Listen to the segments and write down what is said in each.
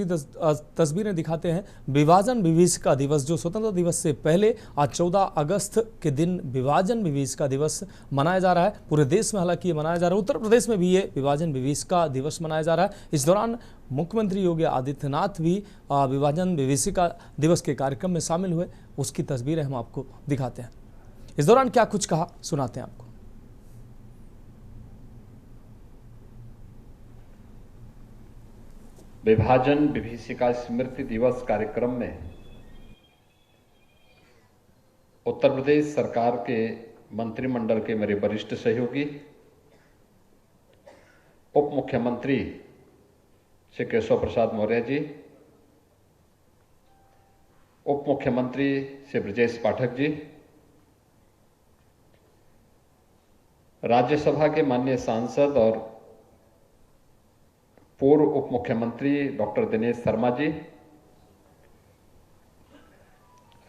तस्वीरें दिखाते हैं। विभाजन विभीषिका दिवस जो स्वतंत्रता दिवस से पहले आज 14 अगस्त के दिन विभाजन विभीषिका दिवस मनाया जा रहा है। पूरे देश में हालांकि ये मनाया जा रहा है। उत्तर प्रदेश में भी ये विभाजन विभीषिका दिवस मनाया जा रहा है। इस दौरान मुख्यमंत्री योगी आदित्यनाथ भी विभाजन विभीषिका दिवस के कार्यक्रम में शामिल हुए। उसकी तस्वीरें हम आपको दिखाते हैं। इस दौरान क्या कुछ कहा सुनाते हैं आपको। विभाजन विभीषिका स्मृति दिवस कार्यक्रम में उत्तर प्रदेश सरकार के मंत्रिमंडल के मेरे वरिष्ठ सहयोगी उप मुख्यमंत्री श्री केशव प्रसाद मौर्य जी, उप मुख्यमंत्री श्री ब्रजेश पाठक जी, राज्यसभा के माननीय सांसद और पूर्व उप मुख्यमंत्री डॉक्टर दिनेश शर्मा जी,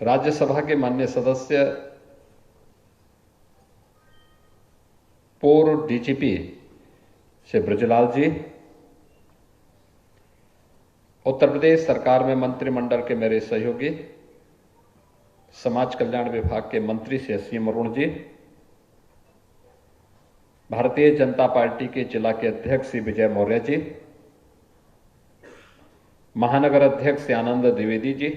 राज्यसभा के माननीय सदस्य पूर्व डीजीपी श्री ब्रजलाल जी, उत्तर प्रदेश सरकार में मंत्रिमंडल के मेरे सहयोगी समाज कल्याण विभाग के मंत्री श्री असीम अरुण जी, भारतीय जनता पार्टी के जिला के अध्यक्ष श्री विजय मौर्य जी, महानगर अध्यक्ष श्री आनंद द्विवेदी जी,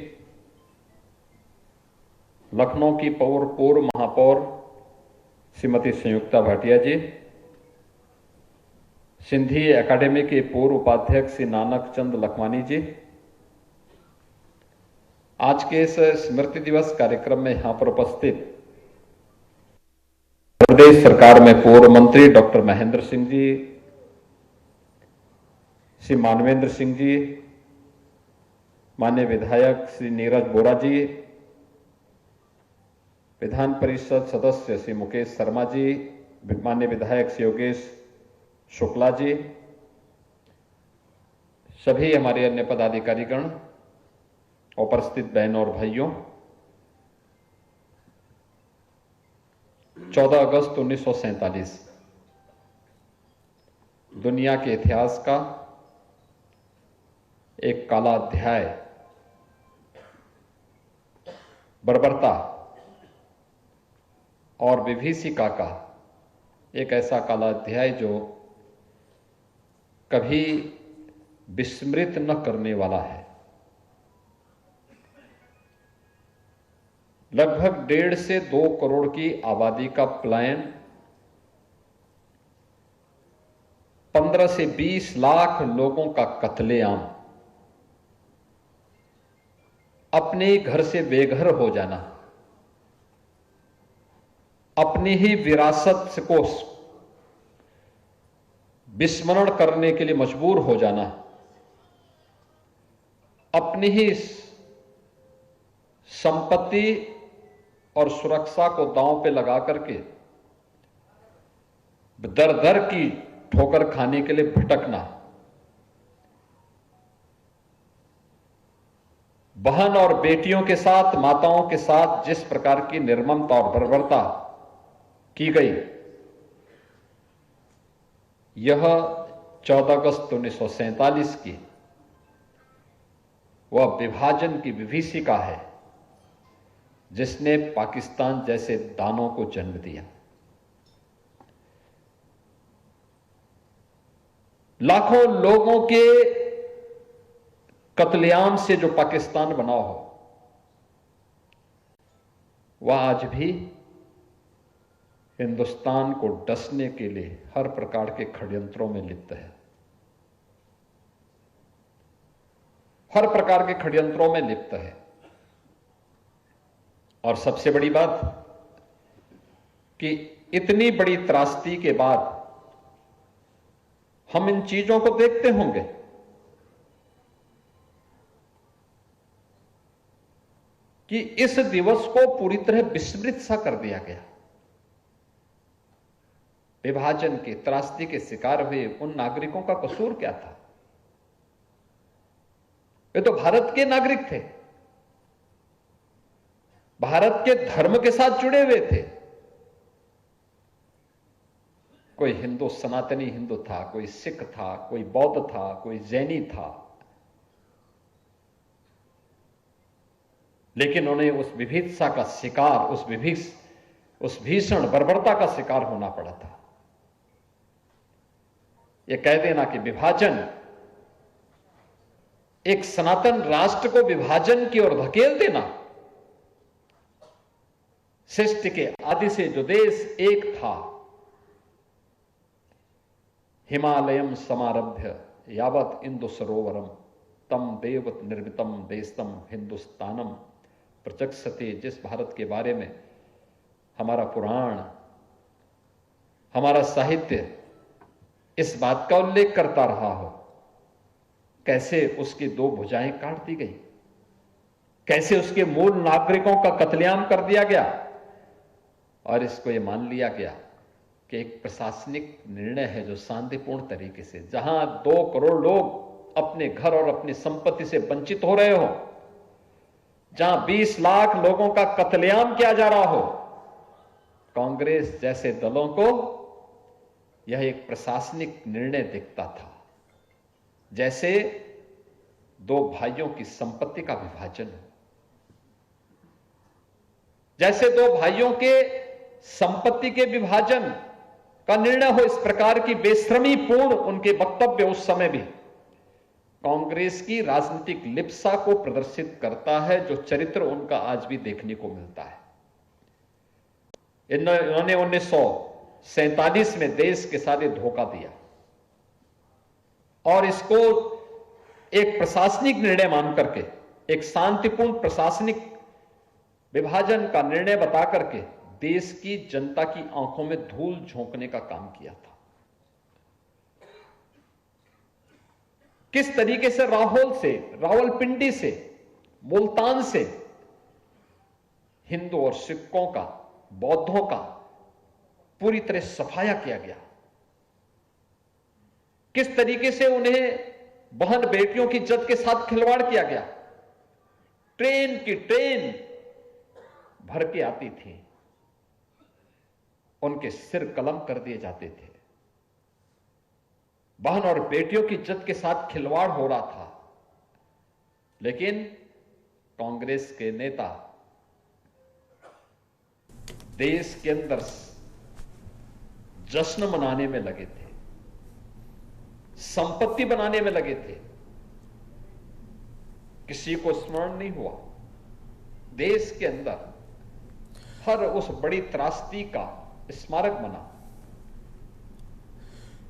लखनऊ की पूर्व महापौर श्रीमती संयुक्ता भाटिया जी, सिंधी एकेडमी के पूर्व उपाध्यक्ष श्री नानक चंद लखवानी जी, आज के इस स्मृति दिवस कार्यक्रम में यहां पर उपस्थित प्रदेश सरकार में पूर्व मंत्री डॉक्टर महेंद्र सिंह जी, श्री मानवेंद्र सिंह जी, माननीय विधायक श्री नीरज बोरा जी, विधान परिषद सदस्य श्री मुकेश शर्मा जी, माननीय विधायक श्री योगेश शुक्ला जी, सभी हमारे अन्य पदाधिकारीगण, उपस्थित बहनों और भाइयों, 14 अगस्त 1947 दुनिया के इतिहास का एक काला अध्याय, बर्बरता और विभीषिका का एक ऐसा काला अध्याय जो कभी विस्मृत न करने वाला है। लगभग 1.5 से 2 करोड़ की आबादी का पलायन, 15 से 20 लाख लोगों का कत्लेआम, अपने घर से बेघर हो जाना, अपनी ही विरासत को विस्मरण करने के लिए मजबूर हो जाना, अपनी ही संपत्ति और सुरक्षा को दांव पे लगा करके दर दर की ठोकर खाने के लिए भटकना, बहन और बेटियों के साथ, माताओं के साथ जिस प्रकार की निर्ममता और बर्बरता की गई, यह 14 अगस्त 1947 की वह विभाजन की विभीषिका है जिसने पाकिस्तान जैसे दानों को जन्म दिया। लाखों लोगों के कत्लेआम से जो पाकिस्तान बना हो, वह आज भी हिंदुस्तान को डसने के लिए हर प्रकार के षड्यंत्रों में लिप्त है, हर प्रकार के षड्यंत्रों में लिप्त है। और सबसे बड़ी बात कि इतनी बड़ी त्रासदी के बाद हम इन चीजों को देखते होंगे, कि इस दिवस को पूरी तरह विस्मृत सा कर दिया गया। विभाजन के त्रासदी के शिकार हुए उन नागरिकों का कसूर क्या था? वे तो भारत के नागरिक थे, भारत के धर्म के साथ जुड़े हुए थे। कोई हिंदू, सनातनी हिंदू था, कोई सिख था, कोई बौद्ध था, कोई जैनी था, लेकिन उन्हें उस विभत्सता का शिकार, उस भीषण बर्बरता का शिकार होना पड़ा था। यह कह देना कि विभाजन, एक सनातन राष्ट्र को विभाजन की ओर धकेल देना, सृष्टि के आदि से जो देश एक था, हिमालयम समारभ्य यावत इंदु सरोवरम तम देवत निर्मितम देशतम हिंदुस्तानम प्रचक्षते, जिस भारत के बारे में हमारा पुराण, हमारा साहित्य इस बात का उल्लेख करता रहा हो, कैसे उसकी दो भुजाएं काट दी गई, कैसे उसके मूल नागरिकों का कत्लेआम कर दिया गया और इसको यह मान लिया गया कि एक प्रशासनिक निर्णय है जो शांतिपूर्ण तरीके से, जहां 2 करोड़ लोग अपने घर और अपनी संपत्ति से वंचित हो रहे हो, जहां 20 लाख लोगों का कत्लेआम किया जा रहा हो, कांग्रेस जैसे दलों को यह एक प्रशासनिक निर्णय दिखता था, जैसे 2 भाइयों की संपत्ति का विभाजन हो, जैसे 2 भाइयों के संपत्ति के विभाजन का निर्णय हो। इस प्रकार की बेशर्मी पूर्ण उनके वक्तव्य उस समय भी कांग्रेस की राजनीतिक लिप्सा को प्रदर्शित करता है, जो चरित्र उनका आज भी देखने को मिलता है। इन्होंने 1947 में देश के साथ धोखा दिया और इसको एक प्रशासनिक निर्णय मान करके, एक शांतिपूर्ण प्रशासनिक विभाजन का निर्णय बता करके देश की जनता की आंखों में धूल झोंकने का काम किया था। किस तरीके से रावलपिंडी से, मुल्तान से हिंदू और सिखों का, बौद्धों का पूरी तरह सफाया किया गया, किस तरीके से उन्हें बहन बेटियों की इज्जत के साथ खिलवाड़ किया गया। ट्रेन की ट्रेन भर के आती थी, उनके सिर कलम कर दिए जाते थे, बहन और बेटियों की इज्जत के साथ खिलवाड़ हो रहा था। लेकिन कांग्रेस के नेता देश के अंदर जश्न मनाने में लगे थे, संपत्ति बनाने में लगे थे। किसी को स्मरण नहीं हुआ देश के अंदर हर उस बड़ी त्रासदी का स्मारक बना